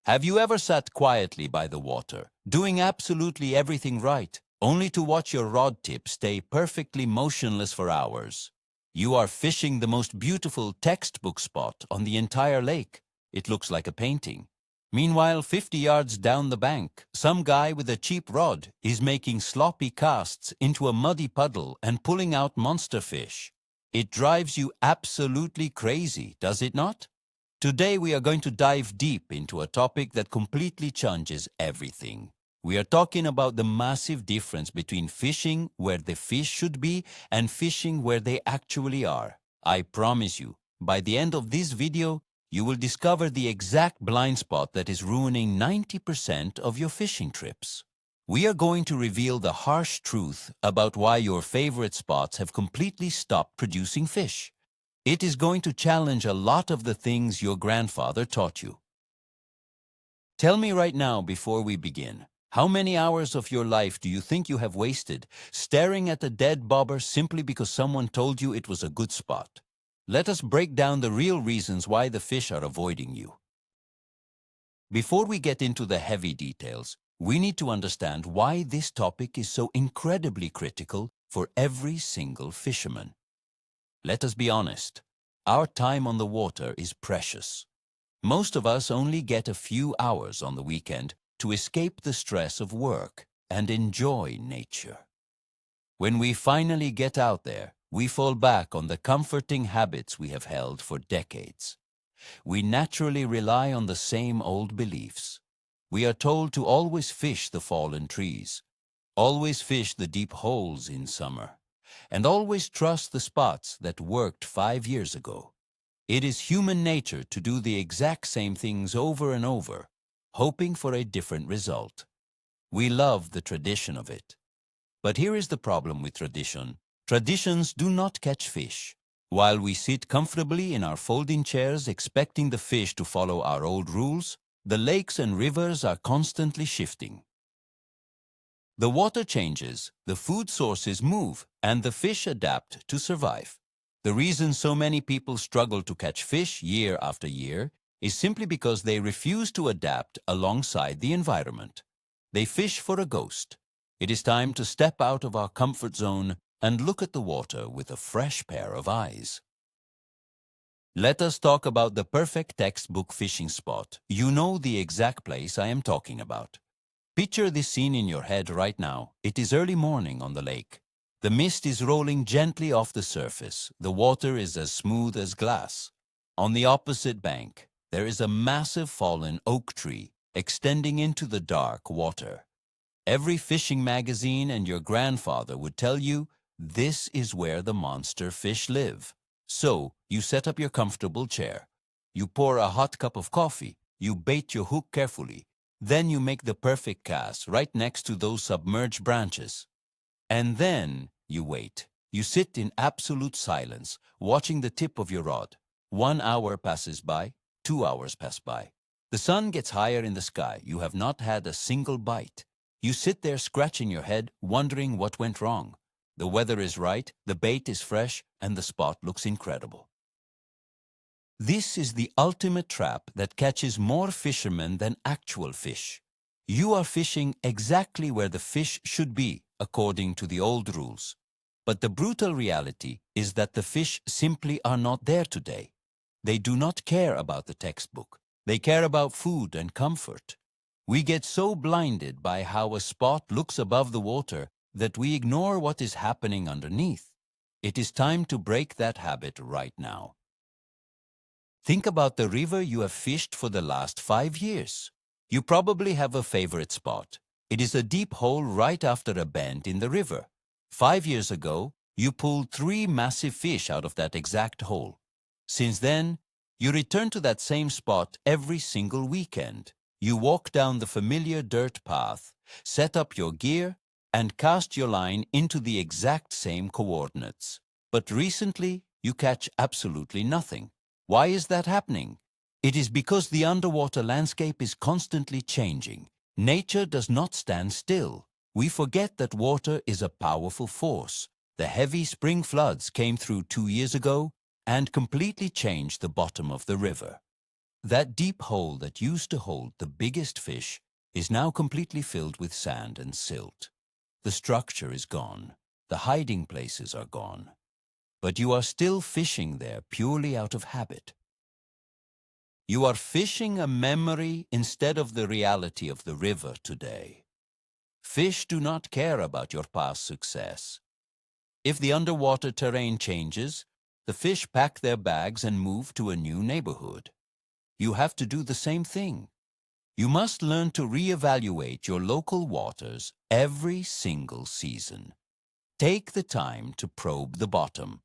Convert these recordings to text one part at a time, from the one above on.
Have you ever sat quietly by the water, doing absolutely everything right, only to watch your rod tip stay perfectly motionless for hours? You are fishing the most beautiful textbook spot on the entire lake. It looks like a painting. Meanwhile, 50 yards down the bank, some guy with a cheap rod is making sloppy casts into a muddy puddle and pulling out monster fish. It drives you absolutely crazy, does it not? Today we are going to dive deep into a topic that completely changes everything. We are talking about the massive difference between fishing where the fish should be and fishing where they actually are. I promise you, by the end of this video, you will discover the exact blind spot that is ruining 90% of your fishing trips. We are going to reveal the harsh truth about why your favorite spots have completely stopped producing fish. It is going to challenge a lot of the things your grandfather taught you. Tell me right now before we begin, how many hours of your life do you think you have wasted staring at a dead bobber simply because someone told you it was a good spot? Let us break down the real reasons why the fish are avoiding you. Before we get into the heavy details, we need to understand why this topic is so incredibly critical for every single fisherman. Let us be honest, our time on the water is precious. Most of us only get a few hours on the weekend to escape the stress of work and enjoy nature. When we finally get out there, we fall back on the comforting habits we have held for decades. We naturally rely on the same old beliefs. We are told to always fish the fallen trees, always fish the deep holes in summer, and always trust the spots that worked 5 years ago. It is human nature to do the exact same things over and over, hoping for a different result. We love the tradition of it. But here is the problem with tradition. Traditions do not catch fish. While we sit comfortably in our folding chairs expecting the fish to follow our old rules, the lakes and rivers are constantly shifting. The water changes, the food sources move, and the fish adapt to survive. The reason so many people struggle to catch fish year after year is simply because they refuse to adapt alongside the environment. They fish for a ghost. It is time to step out of our comfort zone and look at the water with a fresh pair of eyes. Let us talk about the perfect textbook fishing spot. You know the exact place I am talking about. Picture this scene in your head right now. It is early morning on the lake. The mist is rolling gently off the surface. The water is as smooth as glass. On the opposite bank, there is a massive fallen oak tree extending into the dark water. Every fishing magazine and your grandfather would tell you this is where the monster fish live. So, you set up your comfortable chair. You pour a hot cup of coffee. You bait your hook carefully. Then you make the perfect cast right next to those submerged branches. And then you wait. You sit in absolute silence, watching the tip of your rod. 1 hour passes by, 2 hours pass by. The sun gets higher in the sky. You have not had a single bite. You sit there scratching your head, wondering what went wrong. The weather is right, the bait is fresh, and the spot looks incredible. This is the ultimate trap that catches more fishermen than actual fish. You are fishing exactly where the fish should be, according to the old rules. But the brutal reality is that the fish simply are not there today. They do not care about the textbook. They care about food and comfort. We get so blinded by how a spot looks above the water that we ignore what is happening underneath. It is time to break that habit right now. Think about the river you have fished for the last 5 years. You probably have a favorite spot. It is a deep hole right after a bend in the river. 5 years ago, you pulled 3 massive fish out of that exact hole. Since then, you return to that same spot every single weekend. You walk down the familiar dirt path, set up your gear, and cast your line into the exact same coordinates. But recently, you catch absolutely nothing. Why is that happening? It is because the underwater landscape is constantly changing. Nature does not stand still. We forget that water is a powerful force. The heavy spring floods came through 2 years ago and completely changed the bottom of the river. That deep hole that used to hold the biggest fish is now completely filled with sand and silt. The structure is gone. The hiding places are gone. But you are still fishing there purely out of habit. You are fishing a memory instead of the reality of the river today. Fish do not care about your past success. If the underwater terrain changes, the fish pack their bags and move to a new neighborhood. You have to do the same thing. You must learn to reevaluate your local waters every single season. Take the time to probe the bottom.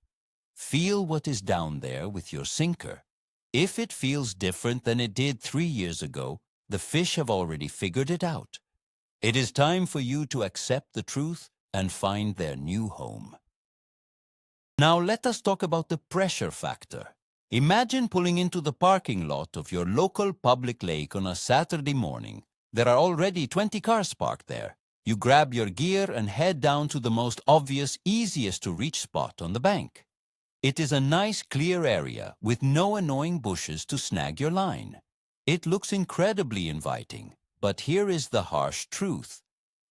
Feel what is down there with your sinker. If it feels different than it did 3 years ago, the fish have already figured it out. It is time for you to accept the truth and find their new home. Now let us talk about the pressure factor. Imagine pulling into the parking lot of your local public lake on a Saturday morning. There are already 20 cars parked there. You grab your gear and head down to the most obvious, easiest to reach spot on the bank. It is a nice, clear area with no annoying bushes to snag your line. It looks incredibly inviting, but here is the harsh truth.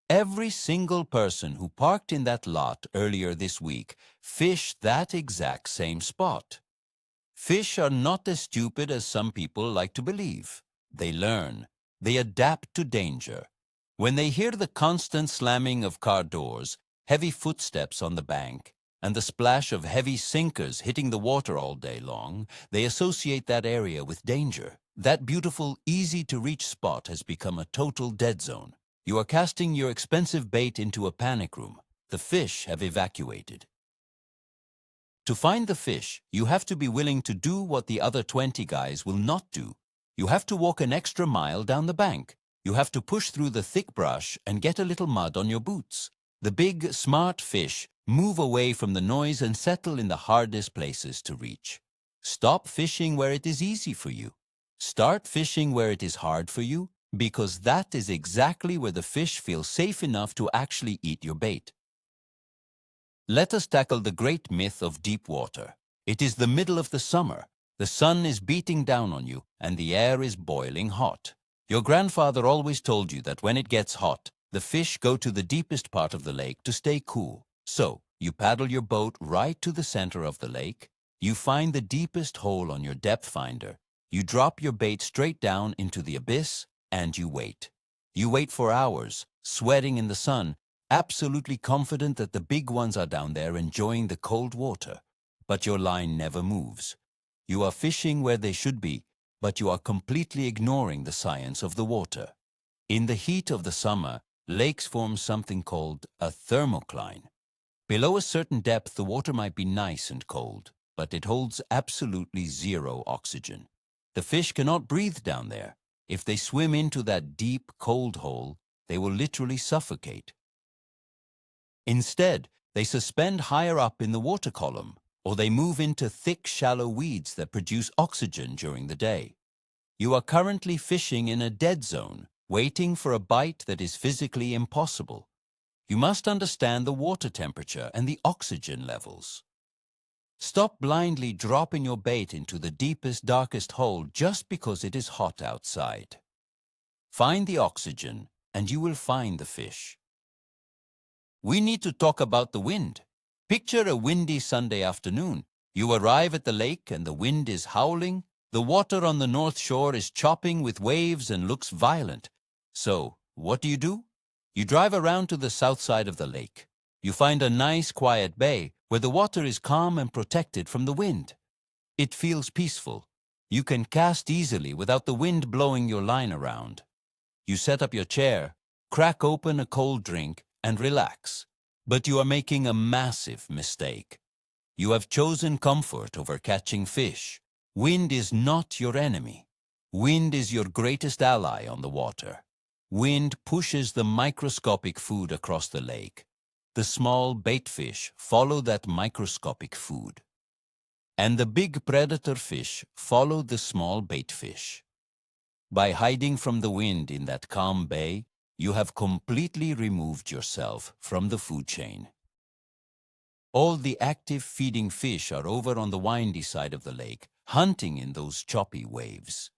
Every single person who parked in that lot earlier this week fished that exact same spot. Fish are not as stupid as some people like to believe. They learn. They adapt to danger. When they hear the constant slamming of car doors, heavy footsteps on the bank, and the splash of heavy sinkers hitting the water all day long, they associate that area with danger. That beautiful, easy-to-reach spot has become a total dead zone. You are casting your expensive bait into a panic room. The fish have evacuated. To find the fish, you have to be willing to do what the other 20 guys will not do. You have to walk an extra mile down the bank. You have to push through the thick brush and get a little mud on your boots. The big, smart fish move away from the noise and settle in the hardest places to reach. Stop fishing where it is easy for you. Start fishing where it is hard for you, because that is exactly where the fish feel safe enough to actually eat your bait. Let us tackle the great myth of deep water. It is the middle of the summer. The sun is beating down on you, and the air is boiling hot. Your grandfather always told you that when it gets hot, the fish go to the deepest part of the lake to stay cool. So, you paddle your boat right to the center of the lake. You find the deepest hole on your depth finder. You drop your bait straight down into the abyss, and you wait. You wait for hours, sweating in the sun, absolutely confident that the big ones are down there enjoying the cold water. But your line never moves. You are fishing where they should be, but you are completely ignoring the science of the water. In the heat of the summer, lakes form something called a thermocline. Below a certain depth, the water might be nice and cold, but it holds absolutely zero oxygen. The fish cannot breathe down there. If they swim into that deep, cold hole, they will literally suffocate. Instead, they suspend higher up in the water column, or they move into thick, shallow weeds that produce oxygen during the day. You are currently fishing in a dead zone, waiting for a bite that is physically impossible. You must understand the water temperature and the oxygen levels. Stop blindly dropping your bait into the deepest, darkest hole just because it is hot outside. Find the oxygen, and you will find the fish. We need to talk about the wind. Picture a windy Sunday afternoon. You arrive at the lake and the wind is howling. The water on the north shore is chopping with waves and looks violent. So, what do? You drive around to the south side of the lake. You find a nice, quiet bay where the water is calm and protected from the wind. It feels peaceful. You can cast easily without the wind blowing your line around. You set up your chair, crack open a cold drink, and relax. But you are making a massive mistake. You have chosen comfort over catching fish. Wind is not your enemy. Wind is your greatest ally on the water. Wind pushes the microscopic food across the lake. The small bait fish follow that microscopic food. And the big predator fish follow the small bait fish. By hiding from the wind in that calm bay, you have completely removed yourself from the food chain. All the active feeding fish are over on the windy side of the lake, hunting in those choppy waves.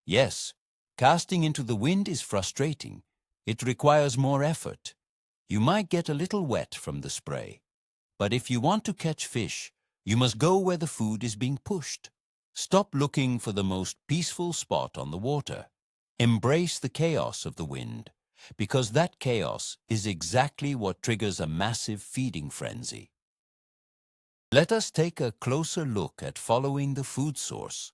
Yes, casting into the wind is frustrating. It requires more effort. You might get a little wet from the spray. But if you want to catch fish, you must go where the food is being pushed. Stop looking for the most peaceful spot on the water. Embrace the chaos of the wind, because that chaos is exactly what triggers a massive feeding frenzy. Let us take a closer look at following the food source.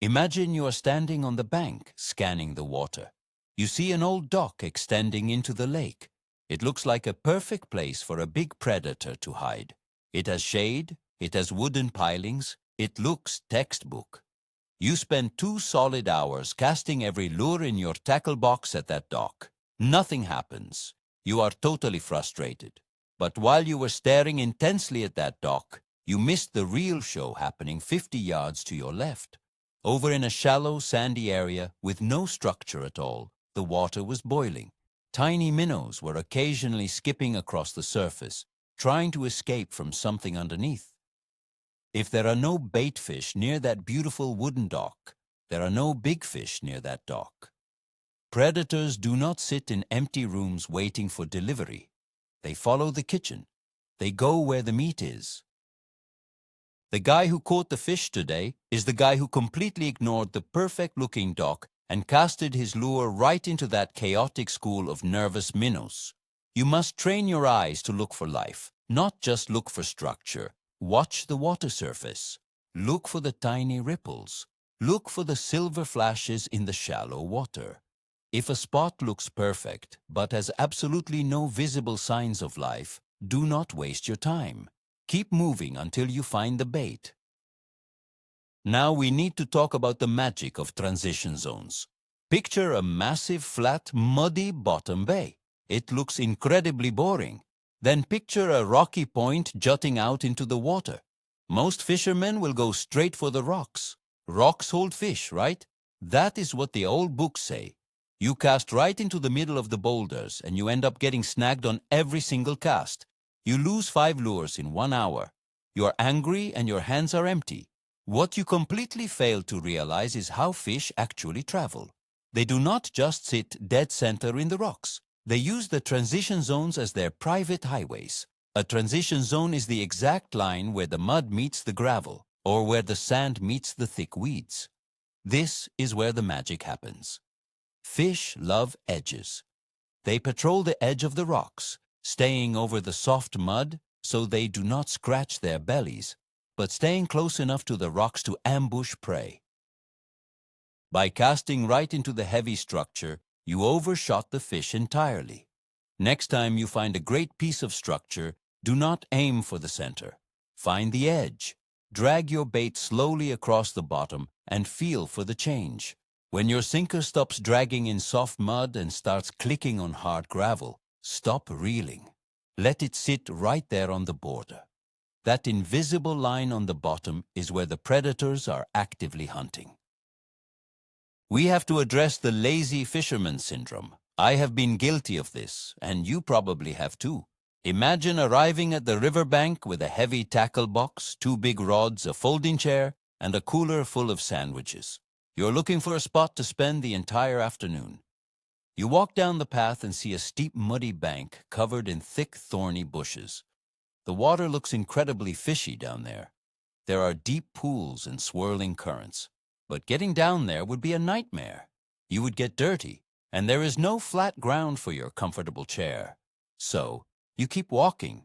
Imagine you are standing on the bank, scanning the water. You see an old dock extending into the lake. It looks like a perfect place for a big predator to hide. It has shade, it has wooden pilings, it looks textbook. You spend 2 solid hours casting every lure in your tackle box at that dock. Nothing happens. You are totally frustrated. But while you were staring intensely at that dock, you missed the real show happening 50 yards to your left. Over in a shallow, sandy area with no structure at all, the water was boiling. Tiny minnows were occasionally skipping across the surface, trying to escape from something underneath. If there are no bait fish near that beautiful wooden dock, there are no big fish near that dock. Predators do not sit in empty rooms waiting for delivery. They follow the kitchen. They go where the meat is. The guy who caught the fish today is the guy who completely ignored the perfect-looking dock and casted his lure right into that chaotic school of nervous minnows. You must train your eyes to look for life, not just look for structure. Watch the water surface. Look for the tiny ripples. Look for the silver flashes in the shallow water. If a spot looks perfect but has absolutely no visible signs of life, do not waste your time. Keep moving until you find the bait. Now we need to talk about the magic of transition zones. Picture a massive, flat, muddy bottom bay. It looks incredibly boring. Then picture a rocky point jutting out into the water. Most fishermen will go straight for the rocks. Rocks hold fish, right? That is what the old books say. You cast right into the middle of the boulders and you end up getting snagged on every single cast. You lose 5 lures in 1 hour. You are angry and your hands are empty. What you completely fail to realize is how fish actually travel. They do not just sit dead center in the rocks. They use the transition zones as their private highways. A transition zone is the exact line where the mud meets the gravel or where the sand meets the thick weeds. This is where the magic happens. Fish love edges. They patrol the edge of the rocks, staying over the soft mud so they do not scratch their bellies, but staying close enough to the rocks to ambush prey. By casting right into the heavy structure, you overshot the fish entirely. Next time you find a great piece of structure, do not aim for the center. Find the edge. Drag your bait slowly across the bottom and feel for the change. When your sinker stops dragging in soft mud and starts clicking on hard gravel, stop reeling. Let it sit right there on the border. That invisible line on the bottom is where the predators are actively hunting. We have to address the lazy fisherman syndrome. I have been guilty of this, and you probably have too. Imagine arriving at the riverbank with a heavy tackle box, 2 big rods, a folding chair, and a cooler full of sandwiches. You're looking for a spot to spend the entire afternoon. You walk down the path and see a steep, muddy bank covered in thick, thorny bushes. The water looks incredibly fishy down there. There are deep pools and swirling currents. But getting down there would be a nightmare. You would get dirty, and there is no flat ground for your comfortable chair. So, you keep walking.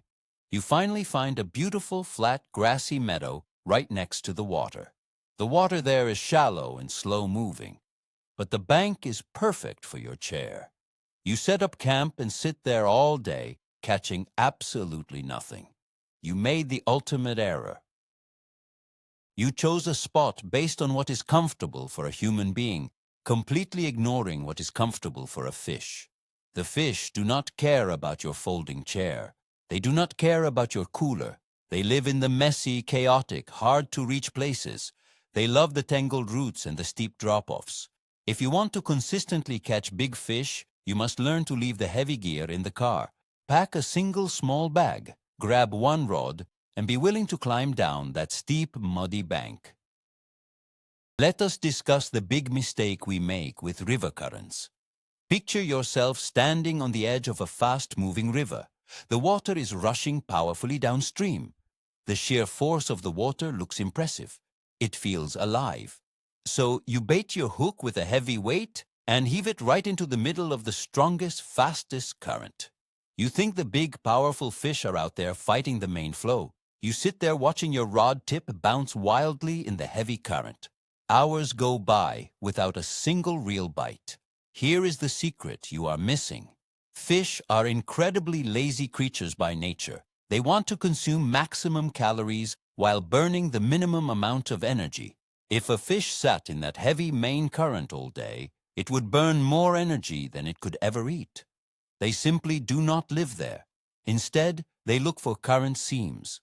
You finally find a beautiful, flat, grassy meadow right next to the water. The water there is shallow and slow-moving, but the bank is perfect for your chair. You set up camp and sit there all day, catching absolutely nothing. You made the ultimate error. You chose a spot based on what is comfortable for a human being, completely ignoring what is comfortable for a fish. The fish do not care about your folding chair. They do not care about your cooler. They live in the messy, chaotic, hard-to-reach places. They love the tangled roots and the steep drop-offs. If you want to consistently catch big fish, you must learn to leave the heavy gear in the car. Pack a single small bag, grab 1 rod, and be willing to climb down that steep, muddy bank. Let us discuss the big mistake we make with river currents. Picture yourself standing on the edge of a fast-moving river. The water is rushing powerfully downstream. The sheer force of the water looks impressive. It feels alive. So you bait your hook with a heavy weight and heave it right into the middle of the strongest, fastest current. You think the big, powerful fish are out there fighting the main flow. You sit there watching your rod tip bounce wildly in the heavy current. Hours go by without a single real bite. Here is the secret you are missing. Fish are incredibly lazy creatures by nature. They want to consume maximum calories while burning the minimum amount of energy. If a fish sat in that heavy main current all day, it would burn more energy than it could ever eat. They simply do not live there. Instead, they look for current seams.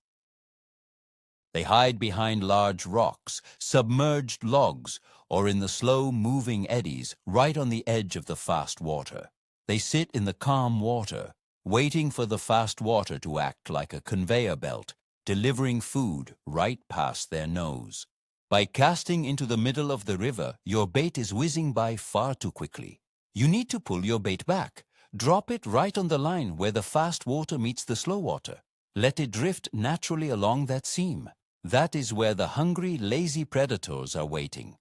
They hide behind large rocks, submerged logs, or in the slow-moving eddies right on the edge of the fast water. They sit in the calm water, waiting for the fast water to act like a conveyor belt, delivering food right past their nose. By casting into the middle of the river, your bait is whizzing by far too quickly. You need to pull your bait back. Drop it right on the line where the fast water meets the slow water. Let it drift naturally along that seam. That is where the hungry, lazy predators are waiting.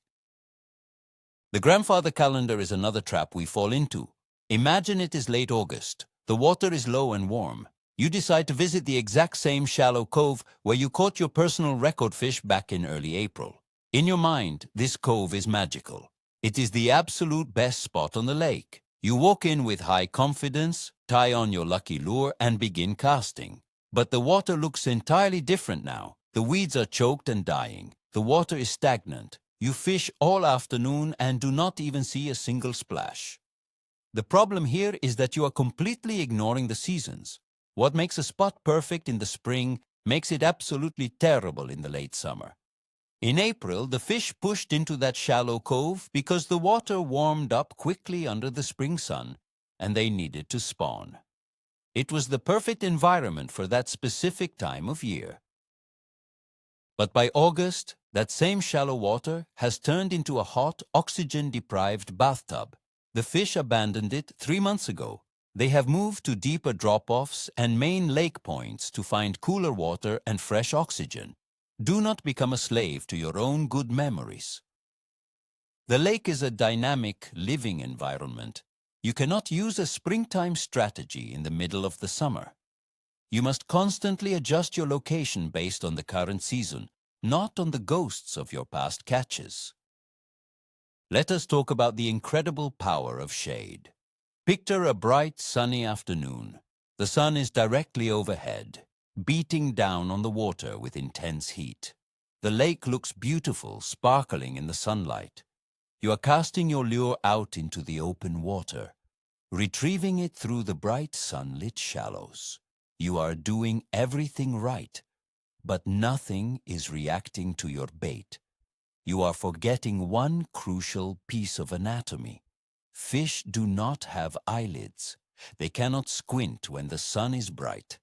The grandfather calendar is another trap we fall into. Imagine it is late August. The water is low and warm. You decide to visit the exact same shallow cove where you caught your personal record fish back in early April. In your mind, this cove is magical. It is the absolute best spot on the lake. You walk in with high confidence, tie on your lucky lure, and begin casting. But the water looks entirely different now. The weeds are choked and dying. The water is stagnant. You fish all afternoon and do not even see a single splash. The problem here is that you are completely ignoring the seasons. What makes a spot perfect in the spring makes it absolutely terrible in the late summer. In April, the fish pushed into that shallow cove because the water warmed up quickly under the spring sun and they needed to spawn. It was the perfect environment for that specific time of year. But by August, that same shallow water has turned into a hot, oxygen-deprived bathtub. The fish abandoned it 3 months ago. They have moved to deeper drop-offs and main lake points to find cooler water and fresh oxygen. Do not become a slave to your own good memories. The lake is a dynamic, living environment. You cannot use a springtime strategy in the middle of the summer. You must constantly adjust your location based on the current season, not on the ghosts of your past catches. Let us talk about the incredible power of shade. Picture a bright, sunny afternoon. The sun is directly overhead, beating down on the water with intense heat. The lake looks beautiful, sparkling in the sunlight. You are casting your lure out into the open water, retrieving it through the bright sunlit shallows. You are doing everything right, but nothing is reacting to your bait. You are forgetting one crucial piece of anatomy. Fish do not have eyelids. They cannot squint when the sun is bright.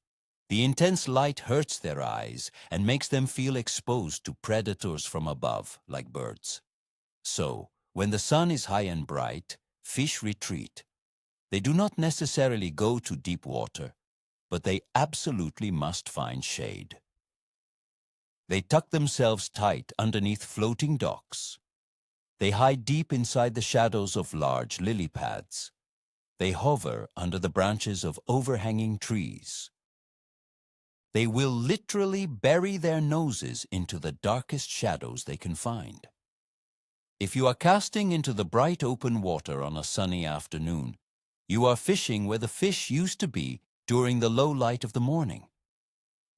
The intense light hurts their eyes and makes them feel exposed to predators from above, like birds. So, when the sun is high and bright, fish retreat. They do not necessarily go to deep water, but they absolutely must find shade. They tuck themselves tight underneath floating docks. They hide deep inside the shadows of large lily pads. They hover under the branches of overhanging trees. They will literally bury their noses into the darkest shadows they can find. If you are casting into the bright open water on a sunny afternoon, you are fishing where the fish used to be during the low light of the morning.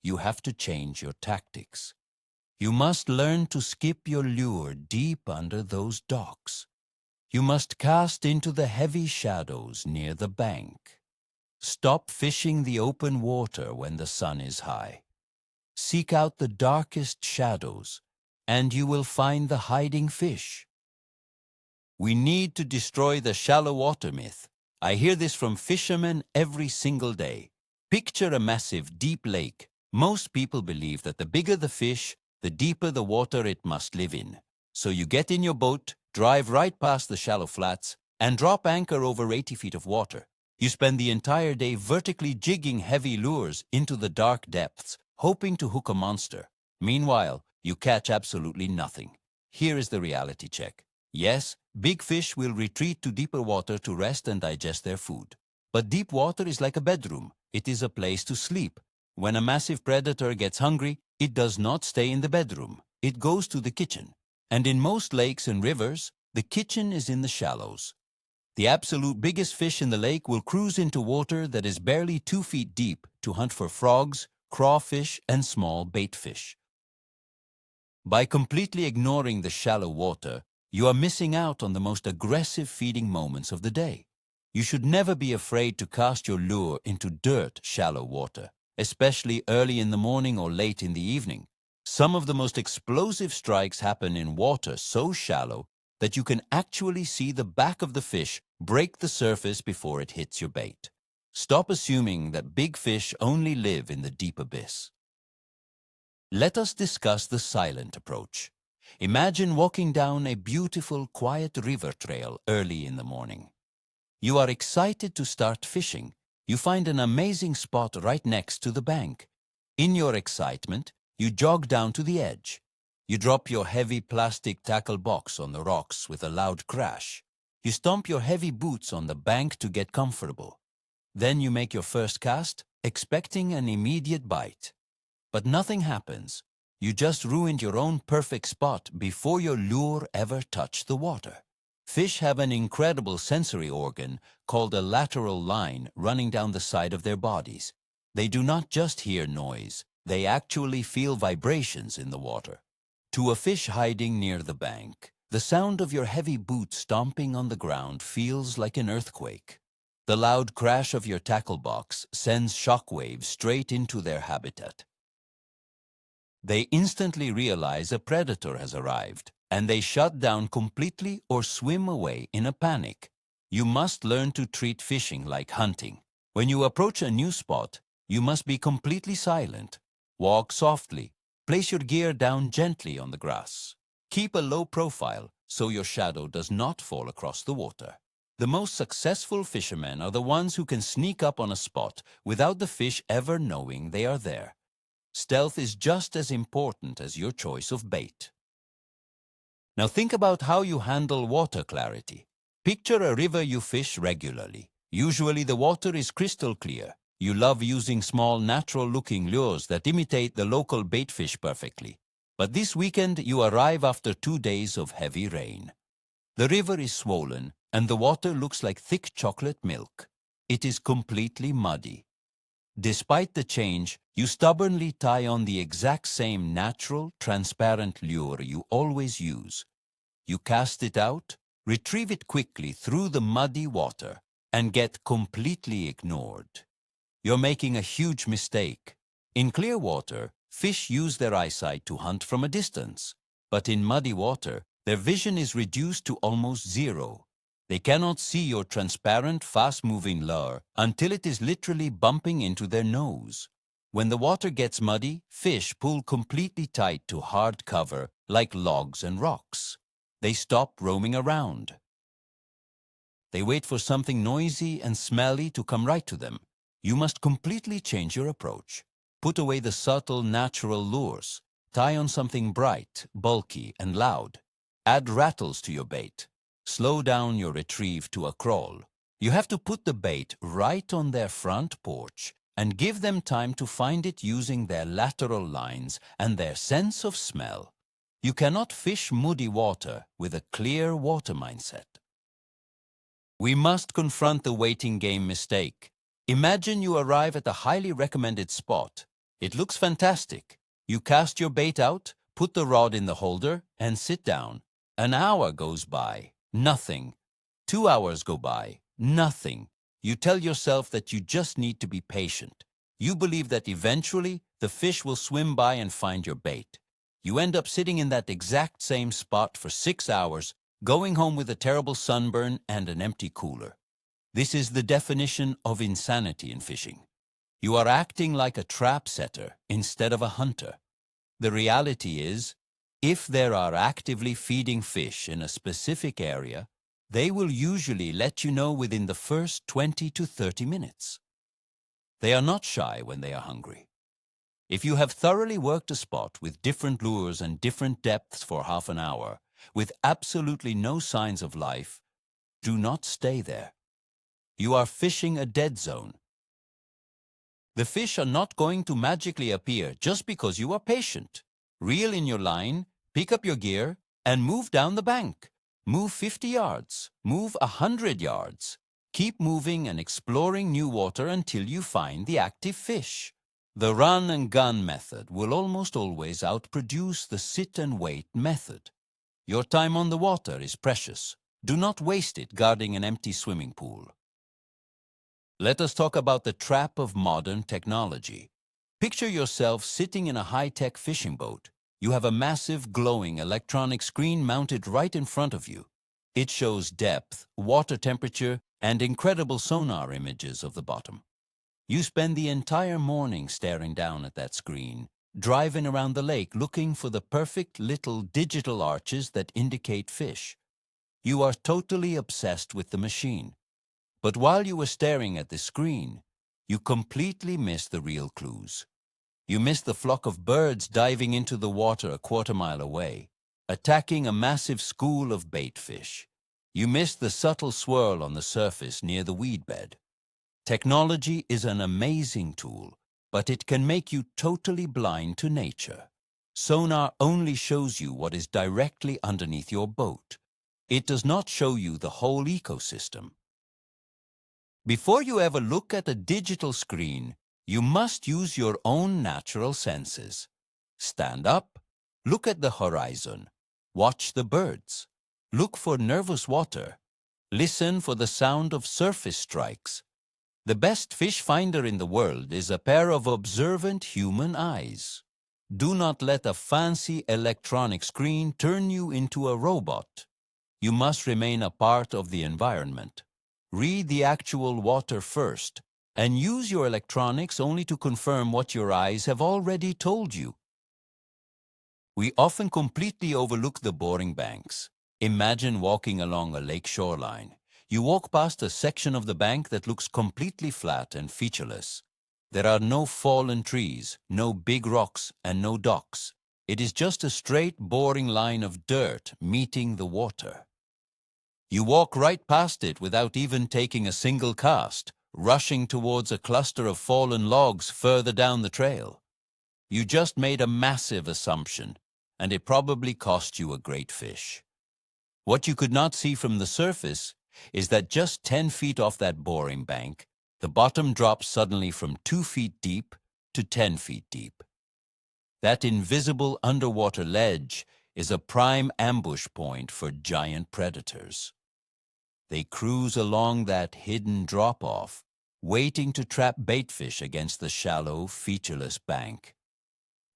You have to change your tactics. You must learn to skip your lure deep under those docks. You must cast into the heavy shadows near the bank. Stop fishing the open water when the sun is high. Seek out the darkest shadows, and you will find the hiding fish. We need to destroy the shallow water myth. I hear this from fishermen every single day. Picture a massive, deep lake. Most people believe that the bigger the fish, the deeper the water it must live in. So you get in your boat, drive right past the shallow flats, and drop anchor over 80 feet of water. You spend the entire day vertically jigging heavy lures into the dark depths, hoping to hook a monster. Meanwhile, you catch absolutely nothing. Here is the reality check. Yes, big fish will retreat to deeper water to rest and digest their food. But deep water is like a bedroom. It is a place to sleep. When a massive predator gets hungry, it does not stay in the bedroom. It goes to the kitchen. And in most lakes and rivers, the kitchen is in the shallows. The absolute biggest fish in the lake will cruise into water that is barely 2 feet deep to hunt for frogs, crawfish, and small bait fish. By completely ignoring the shallow water, you are missing out on the most aggressive feeding moments of the day. You should never be afraid to cast your lure into dirt, shallow water, especially early in the morning or late in the evening. Some of the most explosive strikes happen in water so shallow that you can actually see the back of the fish break the surface before it hits your bait. Stop assuming that big fish only live in the deep abyss. Let us discuss the silent approach. Imagine walking down a beautiful, quiet river trail early in the morning. You are excited to start fishing. You find an amazing spot right next to the bank. In your excitement, you jog down to the edge. You drop your heavy plastic tackle box on the rocks with a loud crash. You stomp your heavy boots on the bank to get comfortable. Then you make your first cast, expecting an immediate bite. But nothing happens. You just ruined your own perfect spot before your lure ever touched the water. Fish have an incredible sensory organ called a lateral line running down the side of their bodies. They do not just hear noise, they actually feel vibrations in the water. To a fish hiding near the bank, the sound of your heavy boot stomping on the ground feels like an earthquake. The loud crash of your tackle box sends shockwaves straight into their habitat. They instantly realize a predator has arrived, and they shut down completely or swim away in a panic. You must learn to treat fishing like hunting. When you approach a new spot, you must be completely silent. Walk softly. Place your gear down gently on the grass. Keep a low profile so your shadow does not fall across the water. The most successful fishermen are the ones who can sneak up on a spot without the fish ever knowing they are there. Stealth is just as important as your choice of bait. Now think about how you handle water clarity. Picture a river you fish regularly. Usually the water is crystal clear. You love using small, natural-looking lures that imitate the local bait fish perfectly. But this weekend you arrive after 2 days of heavy rain. The river is swollen and the water looks like thick chocolate milk. It is completely muddy. Despite the change, you stubbornly tie on the exact same natural, transparent lure you always use. You cast it out, retrieve it quickly through the muddy water, and get completely ignored. You're making a huge mistake. In clear water, fish use their eyesight to hunt from a distance. But in muddy water, their vision is reduced to almost zero. They cannot see your transparent, fast-moving lure until it is literally bumping into their nose. When the water gets muddy, fish pull completely tight to hard cover like logs and rocks. They stop roaming around. They wait for something noisy and smelly to come right to them. You must completely change your approach. Put away the subtle, natural lures. Tie on something bright, bulky, and loud. Add rattles to your bait. Slow down your retrieve to a crawl. You have to put the bait right on their front porch and give them time to find it using their lateral lines and their sense of smell. You cannot fish muddy water with a clear water mindset. We must confront the waiting game mistake. Imagine you arrive at a highly recommended spot. It looks fantastic. You cast your bait out, put the rod in the holder, and sit down. An hour goes by. Nothing. 2 hours go by. Nothing. You tell yourself that you just need to be patient. You believe that eventually the fish will swim by and find your bait. You end up sitting in that exact same spot for 6 hours, going home with a terrible sunburn and an empty cooler. This is the definition of insanity in fishing. You are acting like a trap setter instead of a hunter. The reality is, If there are actively feeding fish in a specific area, they will usually let you know within the first 20 to 30 minutes. They are not shy when they are hungry. If you have thoroughly worked a spot with different lures and different depths for half an hour, with absolutely no signs of life, do not stay there. You are fishing a dead zone. The fish are not going to magically appear just because you are patient. Reel in your line, pick up your gear, and move down the bank. Move 50 yards, move 100 yards. Keep moving and exploring new water until you find the active fish. The run and gun method will almost always outproduce the sit and wait method. Your time on the water is precious. Do not waste it guarding an empty swimming pool. Let us talk about the trap of modern technology. Picture yourself sitting in a high-tech fishing boat. You have a massive, glowing electronic screen mounted right in front of you. It shows depth, water temperature, and incredible sonar images of the bottom. You spend the entire morning staring down at that screen, driving around the lake looking for the perfect little digital arches that indicate fish. You are totally obsessed with the machine. But while you were staring at the screen, you completely missed the real clues. You missed the flock of birds diving into the water a quarter-mile away, attacking a massive school of bait fish. You missed the subtle swirl on the surface near the weed bed. Technology is an amazing tool, but it can make you totally blind to nature. Sonar only shows you what is directly underneath your boat. It does not show you the whole ecosystem. Before you ever look at a digital screen, you must use your own natural senses. Stand up, look at the horizon, watch the birds, look for nervous water, listen for the sound of surface strikes. The best fish finder in the world is a pair of observant human eyes. Do not let a fancy electronic screen turn you into a robot. You must remain a part of the environment. Read the actual water first, and use your electronics only to confirm what your eyes have already told you. We often completely overlook the boring banks. Imagine walking along a lake shoreline. You walk past a section of the bank that looks completely flat and featureless. There are no fallen trees, no big rocks, and no docks. It is just a straight, boring line of dirt meeting the water. You walk right past it without even taking a single cast, rushing towards a cluster of fallen logs further down the trail. You just made a massive assumption, and it probably cost you a great fish. What you could not see from the surface is that just 10 feet off that boring bank, the bottom drops suddenly from 2 feet deep to 10 feet deep. That invisible underwater ledge is a prime ambush point for giant predators. They cruise along that hidden drop-off, waiting to trap baitfish against the shallow, featureless bank.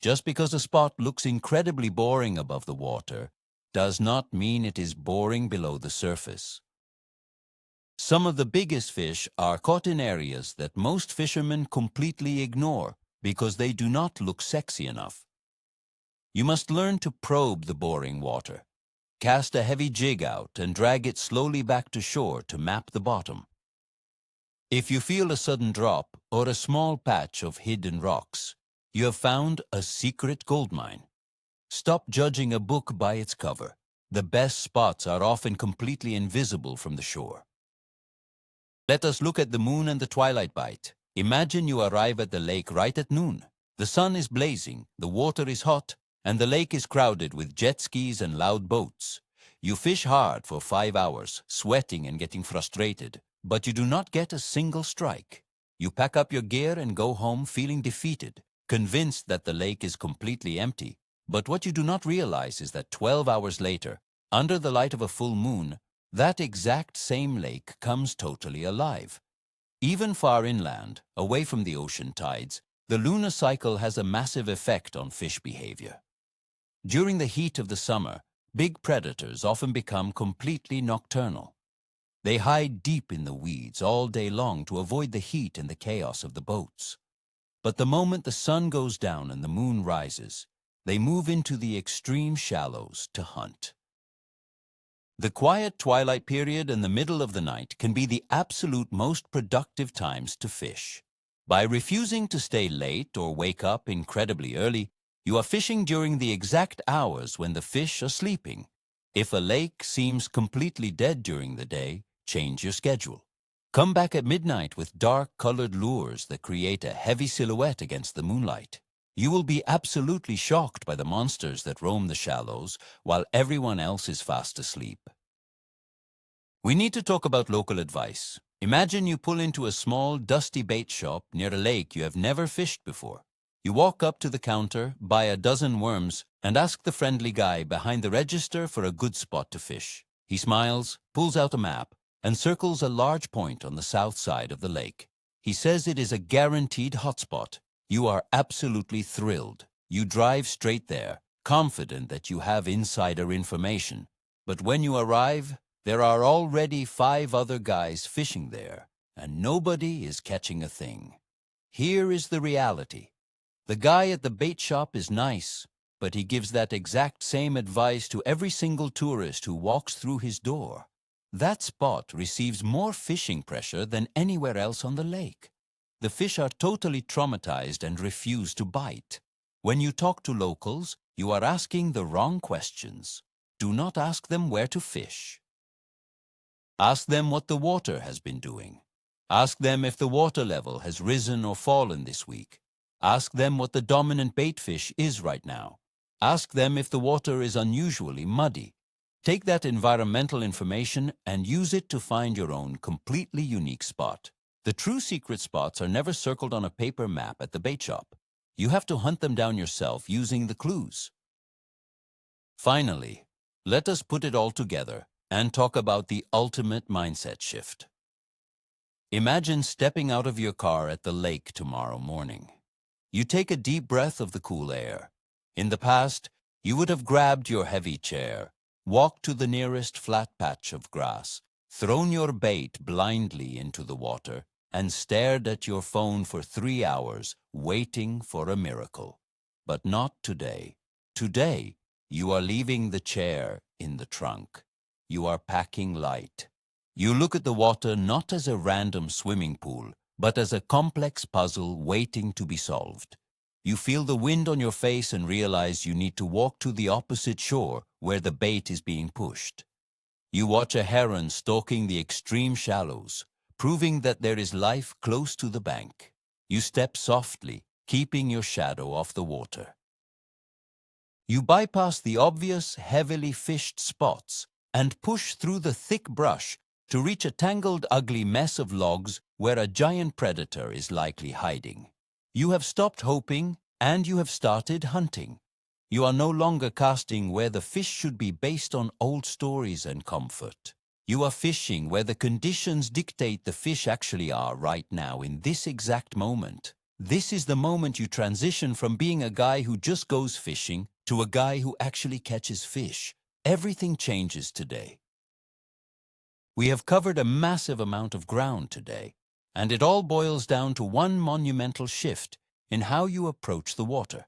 Just because a spot looks incredibly boring above the water does not mean it is boring below the surface. Some of the biggest fish are caught in areas that most fishermen completely ignore because they do not look sexy enough. You must learn to probe the boring water. Cast a heavy jig out and drag it slowly back to shore to map the bottom. If you feel a sudden drop or a small patch of hidden rocks, you have found a secret goldmine. Stop judging a book by its cover. The best spots are often completely invisible from the shore. Let us look at the moon and the twilight bite. Imagine you arrive at the lake right at noon. The sun is blazing, the water is hot, and the lake is crowded with jet skis and loud boats. You fish hard for 5 hours, sweating and getting frustrated, but you do not get a single strike. You pack up your gear and go home feeling defeated, convinced that the lake is completely empty. But what you do not realize is that 12 hours later, under the light of a full moon, that exact same lake comes totally alive. Even far inland, away from the ocean tides, the lunar cycle has a massive effect on fish behavior. During the heat of the summer, big predators often become completely nocturnal. They hide deep in the weeds all day long to avoid the heat and the chaos of the boats. But the moment the sun goes down and the moon rises, they move into the extreme shallows to hunt. The quiet twilight period and the middle of the night can be the absolute most productive times to fish. By refusing to stay late or wake up incredibly early, you are fishing during the exact hours when the fish are sleeping. If a lake seems completely dead during the day, change your schedule. Come back at midnight with dark-colored lures that create a heavy silhouette against the moonlight. You will be absolutely shocked by the monsters that roam the shallows while everyone else is fast asleep. We need to talk about local advice. Imagine you pull into a small, dusty bait shop near a lake you have never fished before. You walk up to the counter, buy a dozen worms, and ask the friendly guy behind the register for a good spot to fish. He smiles, pulls out a map, and circles a large point on the south side of the lake. He says it is a guaranteed hotspot. You are absolutely thrilled. You drive straight there, confident that you have insider information. But when you arrive, there are already 5 other guys fishing there, and nobody is catching a thing. Here is the reality. The guy at the bait shop is nice, but he gives that exact same advice to every single tourist who walks through his door. That spot receives more fishing pressure than anywhere else on the lake. The fish are totally traumatized and refuse to bite. When you talk to locals, you are asking the wrong questions. Do not ask them where to fish. Ask them what the water has been doing. Ask them if the water level has risen or fallen this week. Ask them what the dominant bait fish is right now. Ask them if the water is unusually muddy. Take that environmental information and use it to find your own completely unique spot. The true secret spots are never circled on a paper map at the bait shop. You have to hunt them down yourself using the clues. Finally, let us put it all together and talk about the ultimate mindset shift. Imagine stepping out of your car at the lake tomorrow morning. You take a deep breath of the cool air. In the past, you would have grabbed your heavy chair, walked to the nearest flat patch of grass, thrown your bait blindly into the water, and stared at your phone for 3 hours, waiting for a miracle. But not today. Today, you are leaving the chair in the trunk. You are packing light. You look at the water not as a random swimming pool, but as a complex puzzle waiting to be solved. You feel the wind on your face and realize you need to walk to the opposite shore where the bait is being pushed. You watch a heron stalking the extreme shallows, proving that there is life close to the bank. You step softly, keeping your shadow off the water. You bypass the obvious, heavily fished spots and push through the thick brush to reach a tangled, ugly mess of logs where a giant predator is likely hiding. You have stopped hoping and you have started hunting. You are no longer casting where the fish should be based on old stories and comfort. You are fishing where the conditions dictate the fish actually are right now in this exact moment. This is the moment you transition from being a guy who just goes fishing to a guy who actually catches fish. Everything changes today. We have covered a massive amount of ground today, and it all boils down to one monumental shift in how you approach the water.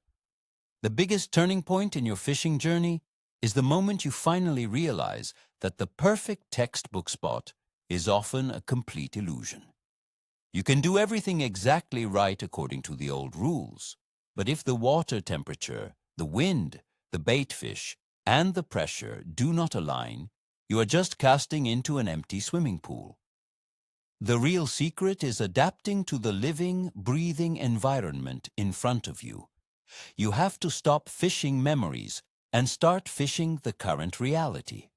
The biggest turning point in your fishing journey is the moment you finally realize that the perfect textbook spot is often a complete illusion. You can do everything exactly right according to the old rules, but if the water temperature, the wind, the bait fish, and the pressure do not align, you are just casting into an empty swimming pool. The real secret is adapting to the living, breathing environment in front of you. You have to stop fishing memories and start fishing the current reality.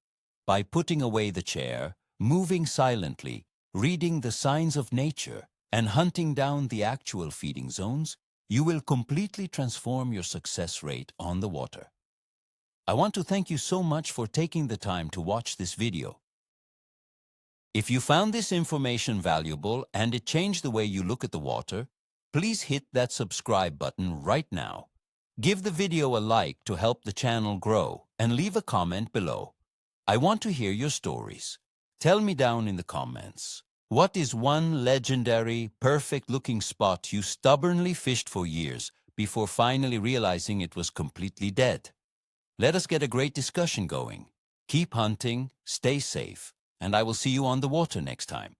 By putting away the chair, moving silently, reading the signs of nature, and hunting down the actual feeding zones, you will completely transform your success rate on the water. I want to thank you so much for taking the time to watch this video. If you found this information valuable and it changed the way you look at the water, please hit that subscribe button right now. Give the video a like to help the channel grow and leave a comment below. I want to hear your stories. Tell me down in the comments. What is one legendary, perfect-looking spot you stubbornly fished for years before finally realizing it was completely dead. Let us get a great discussion going. Keep hunting, stay safe, and I will see you on the water next time.